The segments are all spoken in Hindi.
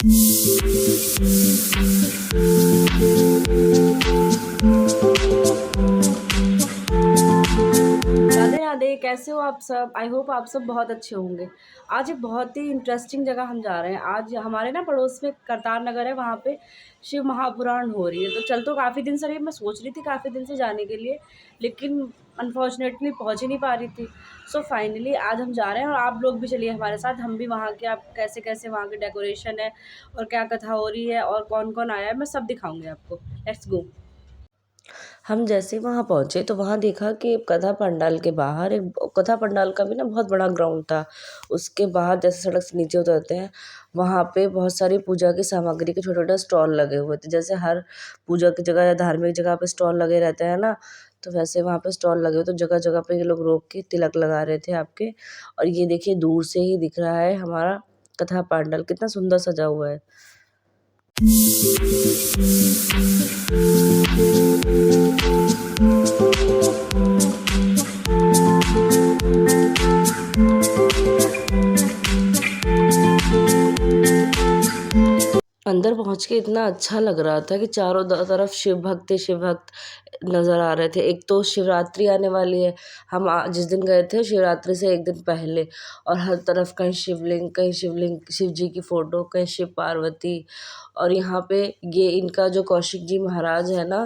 राधे राधे, कैसे हो आप सब? आई होप आप सब बहुत अच्छे होंगे। आज एक बहुत ही इंटरेस्टिंग जगह हम जा रहे हैं। आज हमारे ना पड़ोस में करतार नगर है, वहाँ पे शिव महापुराण हो रही है। तो चल तो काफ़ी दिन से रही, मैं सोच रही थी काफ़ी दिन से जाने के लिए, लेकिन अनफॉर्चुनेटली पहुँच ही नहीं पा रही थी। सो फाइनली आज हम जा रहे हैं और आप लोग भी चलिए हमारे साथ। हम भी वहाँ के, आप कैसे कैसे वहाँ की डेकोरेशन है और क्या कथा हो रही है और कौन कौन आया है, मैं सब दिखाऊंगी आपको। Let's go. हम जैसे ही वहाँ पहुँचे तो वहाँ देखा कि कथा पंडाल के बाहर एक कथा पंडाल का भी ना बहुत बड़ा ग्राउंड था। उसके बाहर जैसे सड़क से नीचे उतरते हैं, वहाँ पे बहुत सारी पूजा की सामग्री के छोटे-छोटे स्टॉल लगे हुए थे। जैसे हर पूजा की जगह या धार्मिक जगह पे स्टॉल लगे रहते हैं ना, तो वैसे वहाँ पे स्टॉल लगे हुए। तो जगह-जगह पे ये लोग रोक के तिलक लगा रहे थे आपके। और ये देखिए दूर से ही दिख रहा है हमारा कथा पंडाल, कितना सुंदर सजा हुआ है। अंदर पहुँच के इतना अच्छा लग रहा था कि चारों तरफ शिव भक्त नज़र आ रहे थे। एक तो शिवरात्रि आने वाली है, हम जिस दिन गए थे शिवरात्रि से एक दिन पहले, और हर तरफ कहीं शिवलिंग, शिव जी की फ़ोटो, कहीं शिव पार्वती। और यहाँ पे ये इनका जो कौशिक जी महाराज है ना,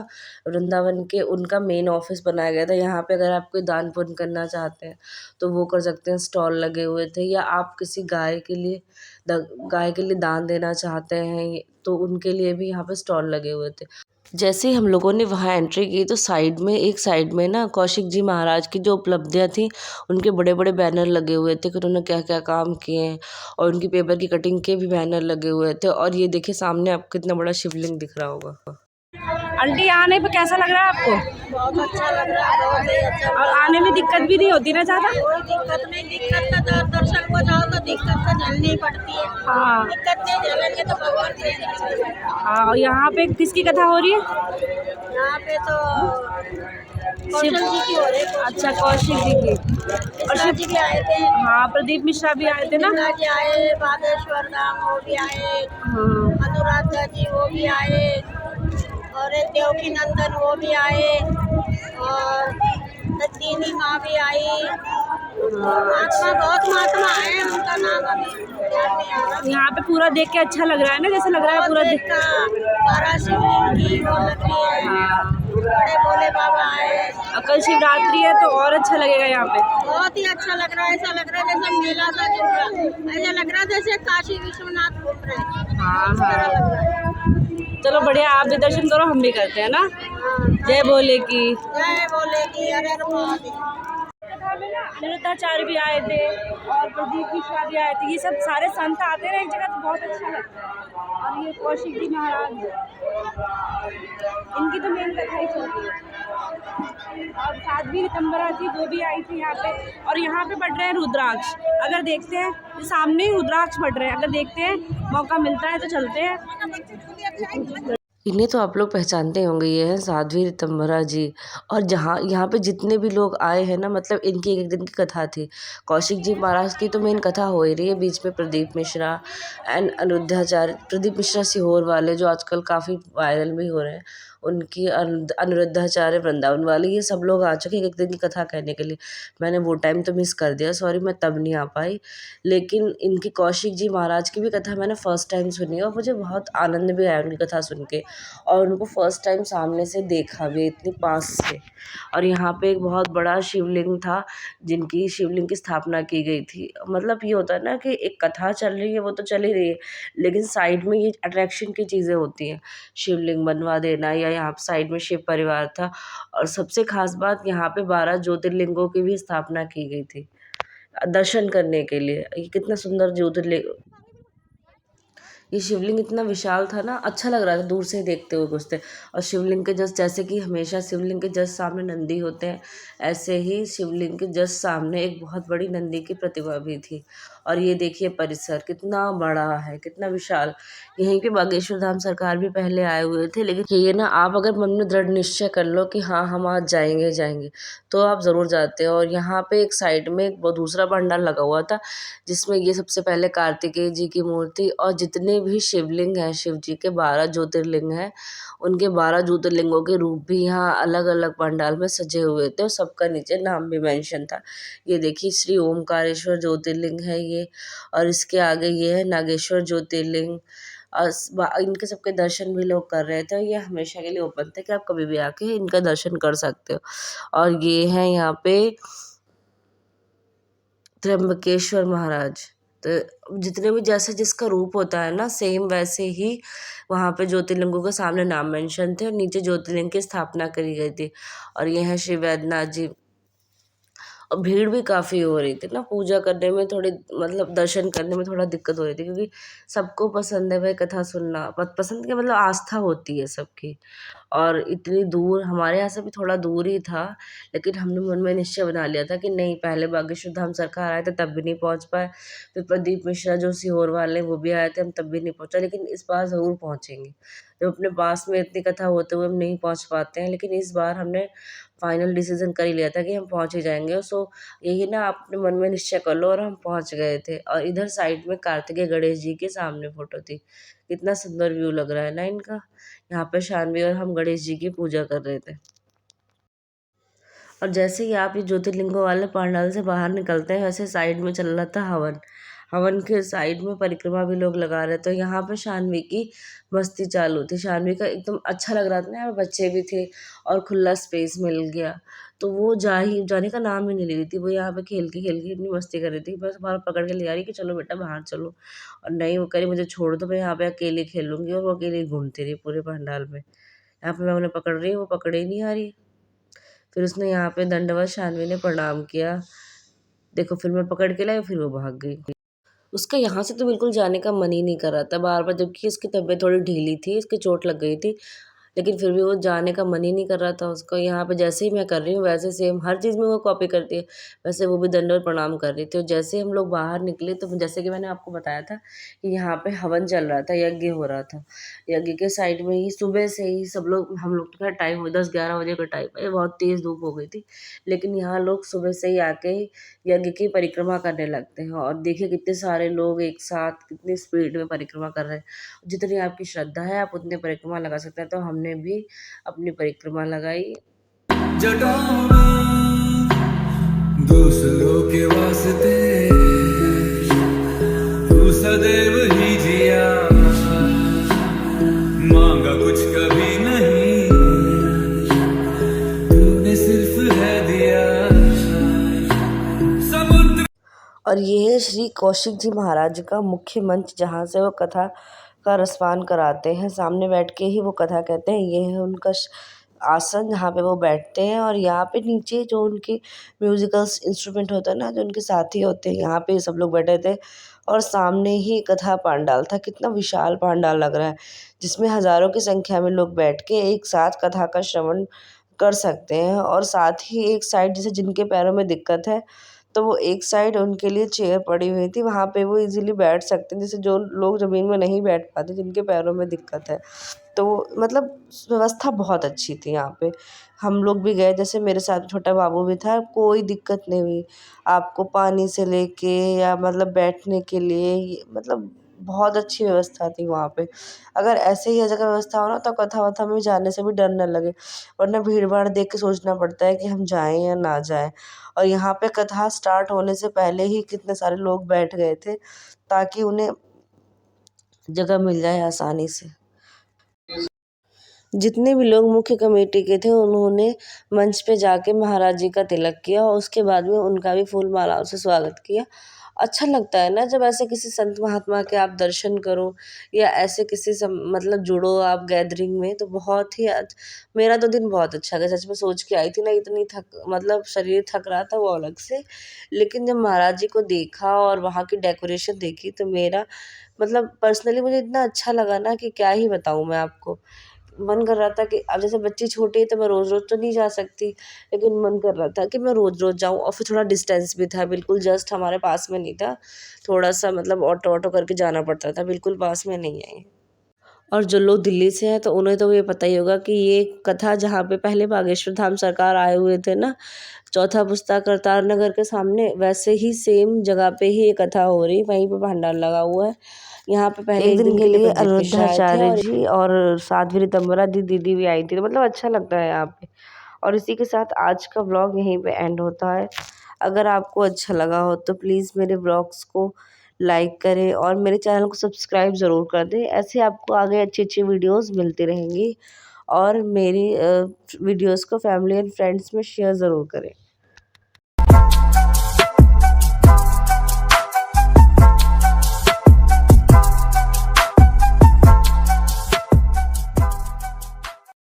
वृंदावन के, उनका मेन ऑफिस बनाया गया था। यहाँ पे अगर आप कोई दान पुण्य करना चाहते हैं तो वो कर सकते हैं, स्टॉल लगे हुए थे। या आप किसी गाय के लिए दान देना चाहते हैं तो उनके लिए भी यहाँ पे स्टॉल लगे हुए थे। जैसे ही हम लोगों ने वहाँ एंट्री की तो एक साइड में ना कौशिक जी महाराज की जो उपलब्धियाँ थी, उनके बड़े बड़े बैनर लगे हुए थे कि उन्होंने क्या क्या काम किए हैं, और उनकी पेपर की कटिंग के भी बैनर लगे हुए थे। और ये देखिए सामने आपको कितना बड़ा शिवलिंग दिख रहा होगा। आंटी, आने पे कैसा लग रहा है आपको? बहुत अच्छा लग रहा है, बहुत ही अच्छा। और आने में दिक्कत भी नहीं होती ना ज़्यादा? कोई दिक्कत नहीं, दिक्कत का दर्शन को जाओ तो दिक्कत तो झेलनी पड़ती है। हाँ दिक्कत नहीं झेलेंगे तो भगवान देंगे। हाँ। और यहाँ पे किसकी कथा हो रही है? यहाँ पे तो शिव कौशल जी की हो रही है। अच्छा, कौशिक जी की। और मिश्रा जी भी आए थे। हाँ, प्रदीप मिश्रा भी आए थे ना। मिश्रा जी आए, बागेश्वर धाम वो भी आए, हाँ अनुराधा जी वो भी आए, और एक देवकी नंदन वो भी आए, और दीनी माँ भी आई। महात्मा, बहुत महात्मा आए, उनका नाम अभी याद नहीं आ रहा। यहाँ पे पूरा देख के अच्छा लग रहा है ना, जैसे लग रहा है पूरा देख। बारह शिवलिंग की वो लग रही है। हाँ, बड़े भोले बाबा आए। और कल शिवरात्रि है तो और अच्छा लगेगा यहाँ पे। बहुत ही अच्छा लग रहा है, ऐसा लग रहा है जैसे मेला सा चल रहा है, ऐसा लग रहा है जैसे काशी विश्वनाथ घूम रहे हैं। हाँ इस तरह हाँ, लग रहा है। चलो बढ़िया, आप भी दर्शन करो, हम भी करते हैं ना। हाँ, जय भोले की। जय भोले की, हर हर महादेव। अनिरुद्धाचार्य भी आए थे और प्रदीप मिश्रा भी आए थे। ये सब सारे संत आते हैं एक जगह तो बहुत अच्छा लगता है। और ये कौशिक जी महाराज, इनकी तो मेन कथा ही चल रही है। और साध्वी ऋतंबरा जी वो भी आई थी यहाँ पे। और यहाँ पे बढ़ रहे हैं रुद्राक्ष। अगर देखते हैं तो सामने ही रुद्राक्ष बढ़ रहे हैं, अगर देखते हैं मौका मिलता है तो चलते हैं। इन्हें तो आप लोग पहचानते होंगे, ये हैं साध्वी ऋतंबरा जी। और जहाँ यहाँ पे जितने भी लोग आए हैं ना, मतलब इनकी एक दिन की कथा थी। कौशिक जी महाराज की तो मेन कथा हो ही रही है, बीच में प्रदीप मिश्रा एंड अनिरुद्धाचार्य, प्रदीप मिश्रा सीहोर वाले जो आजकल काफ़ी वायरल भी हो रहे हैं, उनकी अनिरुद्धाचार्य वृंदावन वाले, ये सब लोग आ चुके एक दिन की कथा कहने के लिए। मैंने वो टाइम तो मिस कर दिया, सॉरी, मैं तब नहीं आ पाई। लेकिन इनकी कौशिक जी महाराज की भी कथा मैंने फ़र्स्ट टाइम सुनी और मुझे बहुत आनंद भी आया उनकी कथा सुन के। और उनको फ़र्स्ट टाइम सामने से देखा भी, इतनी पास से। और यहाँ पे एक बहुत बड़ा शिवलिंग था, जिनकी शिवलिंग की स्थापना की गई थी। मतलब ये होता है ना कि एक कथा चल रही है, वो तो चल ही रही है, लेकिन साइड में ये अट्रैक्शन की चीज़ें होती हैं, शिवलिंग बनवा देना, या यहाँ पे साइड में शिव परिवार था। और सबसे खास बात, यहाँ पे 12 ज्योतिर्लिंगों की भी स्थापना की गई थी दर्शन करने के लिए। ये कितना सुंदर ज्योतिर्लिंग, ये शिवलिंग इतना विशाल था ना, अच्छा लग रहा था दूर से ही देखते हुए घुसते। और शिवलिंग के जस्ट, जैसे कि हमेशा शिवलिंग के जस्ट सामने नंदी होते हैं, ऐसे ही शिवलिंग के जस्ट सामने एक बहुत बड़ी नंदी की प्रतिमा भी थी। और ये देखिए परिसर कितना बड़ा है, कितना विशाल। यहीं पे बागेश्वर धाम सरकार भी पहले आए हुए थे, लेकिन ये ना, आप अगर मन में दृढ़ निश्चय कर लो कि हाँ हम आज जाएंगे जाएंगे, तो आप ज़रूर जाते हो। और यहाँ पे एक साइड में एक दूसरा पंडाल लगा हुआ था, जिसमें ये सबसे पहले कार्तिकेय जी की मूर्ति और जितने जितने भी शिवलिंग हैं, शिव जी के 12 ज्योतिर्लिंग हैं, उनके 12 ज्योतिर्लिंगों के रूप भी यहाँ अलग अलग पंडाल में सजे हुए थे और सबका नीचे नाम भी मेंशन था। ये देखिए श्री ओमकारेश्वर ज्योतिर्लिंग है ये, और इसके आगे ये है नागेश्वर ज्योतिर्लिंग। इनके सबके दर्शन भी लोग कर रहे थे, और ये हमेशा के लिए ओपन थे कि आप कभी भी आके इनका दर्शन कर सकते हो। और ये है यहाँ पे त्र्यंबकेश्वर महाराज। तो जितने भी जैसे जिसका रूप होता है ना, सेम वैसे ही वहाँ पे ज्योतिर्लिंगों के सामने नाम मेंशन थे और नीचे ज्योतिर्लिंग की स्थापना करी गई थी। और ये है श्री वैद्यनाथ जी। और भीड़ भी काफ़ी हो रही थी ना, पूजा करने में थोड़ी मतलब दर्शन करने में थोड़ा दिक्कत हो रही थी, क्योंकि सबको पसंद है भाई कथा सुनना, पसंद क्या मतलब आस्था होती है सबकी। और इतनी दूर, हमारे यहाँ से भी थोड़ा दूर ही था, लेकिन हमने मन में निश्चय बना लिया था कि नहीं, पहले बागेश्वर धाम सरकार आए थे तब भी नहीं पहुँच पाए, फिर प्रदीप मिश्रा जो सीहोर वाले हैं वो भी आए थे, हम तब भी नहीं पहुँचा, लेकिन इस बार ज़रूर पहुँचेंगे। जब अपने पास में इतनी कथा होते हुए हम नहीं पहुँच पाते हैं, लेकिन इस बार हमने फाइनल डिसीजन कर ही लिया था कि हम पहुँच ही जाएंगे। सो यही ना, आप अपने मन में निश्चय कर लो, और हम पहुँच गए थे। और इधर साइड में कार्तिकेय गणेश जी के सामने फ़ोटो थी, कितना सुंदर व्यू लग रहा है ना इनका। यहाँ पे शानवी और हम गणेश जी की पूजा कर रहे थे। और जैसे ही आप ये ज्योतिर्लिंगों वाले पंडाल से बाहर निकलते हैं, वैसे साइड में चल रहा था हवन। हवन के साइड में परिक्रमा भी लोग लगा रहे थे, यहाँ पे शानवी की मस्ती चालू थी। शानवी का एकदम अच्छा लग रहा था ना, यहाँ पे बच्चे भी थे और खुला स्पेस मिल गया, तो वो जाने का नाम ही नहीं ले रही थी। वो यहाँ पे खेल के इतनी मस्ती कर रही थी, बस बाहर पकड़ के ले जा रही कि चलो बेटा बाहर चलो, और नहीं, वो कह रही मुझे छोड़ दो, मैं यहाँ पे अकेले खेलूंगी। और वो अकेले ही घूमती रही पूरे पंडाल में। यहाँ पे मैं उन्हें पकड़ रही हूँ, वो पकड़े ही नहीं आ रही। फिर उसने यहाँ पे दंडवत शानवी ने प्रणाम किया, देखो फिर मैं पकड़ के लाई, फिर वो भाग गई। उसका यहाँ से तो बिल्कुल जाने का मन ही नहीं कर रहा था बार बार, जबकि इसकी तबीयत थोड़ी ढीली थी, इसकी चोट लग गई थी, लेकिन फिर भी वो जाने का मन ही नहीं कर रहा था उसका। यहाँ पे जैसे ही मैं कर रही हूँ वैसे सेम हर चीज़ में वो कॉपी करती है, वैसे वो भी दंडवत प्रणाम कर रही थी। और जैसे हम लोग बाहर निकले, तो जैसे कि मैंने आपको बताया था कि यहाँ पे हवन चल रहा था, यज्ञ हो रहा था। यज्ञ के साइड में ही सुबह से ही सब लोग, हम लोग का टाइम हो 10-11 बजे का टाइम है, बहुत तेज़ धूप हो गई थी, लेकिन यहाँ लोग सुबह से ही आके यज्ञ की परिक्रमा करने लगते हैं। और देखिए कितने सारे लोग एक साथ कितनी स्पीड में परिक्रमा कर रहे हैं। जितनी आपकी श्रद्धा है आप उतनी परिक्रमा लगा सकते हैं। तो हमने भी अपनी परिक्रमा लगाई। जटाओं में दूसरों के वास्ते तू सदैव ही जिया, मांगा कुछ कभी नहीं, तूने सिर्फ है दिया। समुद्र। और ये है श्री कौशिक जी महाराज का मुख्य मंच, जहाँ से वो कथा का रसपान कराते हैं। सामने बैठ के ही वो कथा कहते हैं। ये है उनका आसन, जहाँ पे वो बैठते हैं। और यहाँ पे नीचे जो उनके म्यूजिकल इंस्ट्रूमेंट होता है ना, जो उनके साथी होते हैं, यहाँ पे सब लोग बैठे थे। और सामने ही कथा पंडाल था, कितना विशाल पंडाल लग रहा है, जिसमें हज़ारों की संख्या में लोग बैठ के एक साथ कथा का श्रवण कर सकते हैं। और साथ ही एक साइड, जैसे जिनके पैरों में दिक्कत है, तो वो एक साइड उनके लिए चेयर पड़ी हुई थी, वहाँ पे वो इजीली बैठ सकते हैं। जैसे जो लोग ज़मीन में नहीं बैठ पाते, जिनके पैरों में दिक्कत है, तो मतलब व्यवस्था बहुत अच्छी थी यहाँ पे। हम लोग भी गए, जैसे मेरे साथ छोटा बाबू भी था, कोई दिक्कत नहीं हुई। आपको पानी से लेके या मतलब बैठने के लिए, मतलब बहुत अच्छी व्यवस्था थी वहाँ पे। अगर ऐसे ही हर जगह व्यवस्था हो ना, तो कथा-वथा में जाने से भी डर ना लगे, वरना भीड़-भाड़ देख के सोचना पड़ता है कि हम जाएँ या ना जाएँ। और यहाँ पे कथा स्टार्ट होने से पहले ही कितने सारे लोग बैठ गए थे, ताकि उन्हें जगह मिल जाए आसानी से। जितने भी लोग मुख्य कमेटी के थे, उन्होंने मंच पे जाके महाराज जी का तिलक किया और उसके बाद में उनका भी फूल मालाओं से स्वागत किया। अच्छा लगता है ना जब ऐसे किसी संत महात्मा के आप दर्शन करो, या ऐसे किसी मतलब जुड़ो आप गैदरिंग में, तो बहुत ही मेरा तो दिन बहुत अच्छा गया। सच में सोच के आई थी ना, इतनी मतलब शरीर थक रहा था वो अलग से, लेकिन जब महाराज जी को देखा और वहाँ की डेकोरेशन देखी, तो मेरा मतलब पर्सनली मुझे इतना अच्छा लगा ना कि क्या ही बताऊँ मैं आपको। मन कर रहा था कि अब जैसे बच्ची छोटी है तो मैं रोज़ रोज़ तो नहीं जा सकती, लेकिन मन कर रहा था कि मैं रोज़ रोज़ जाऊँ। और फिर थोड़ा डिस्टेंस भी था, बिल्कुल जस्ट हमारे पास में नहीं था, थोड़ा सा मतलब ऑटो करके जाना पड़ता था, बिल्कुल पास में नहीं है। और जो लोग दिल्ली से हैं तो उन्हें तो ये पता ही होगा कि ये कथा जहाँ पे पहले बागेश्वर धाम सरकार आए हुए थे ना, चौथा पुस्ता करतार नगर के सामने, वैसे ही सेम जगह पे ही ये कथा हो रही, वहीं पे भंडार लगा हुआ है। यहाँ पे पहले एक दिन के लिए अनिरुद्धाचार्य जी और साध्वी ऋतंभरा दीदी भी आई थी, तो मतलब अच्छा लगता है यहाँ पे। और इसी के साथ आज का व्लॉग यहीं पे एंड होता है। अगर आपको अच्छा लगा हो तो प्लीज़ मेरे व्लॉग्स को लाइक करें और मेरे चैनल को सब्सक्राइब ज़रूर कर दें। ऐसे आपको आगे अच्छी वीडियोस मिलती रहेंगी और मेरी वीडियोस को फैमिली एंड फ्रेंड्स में शेयर ज़रूर करें।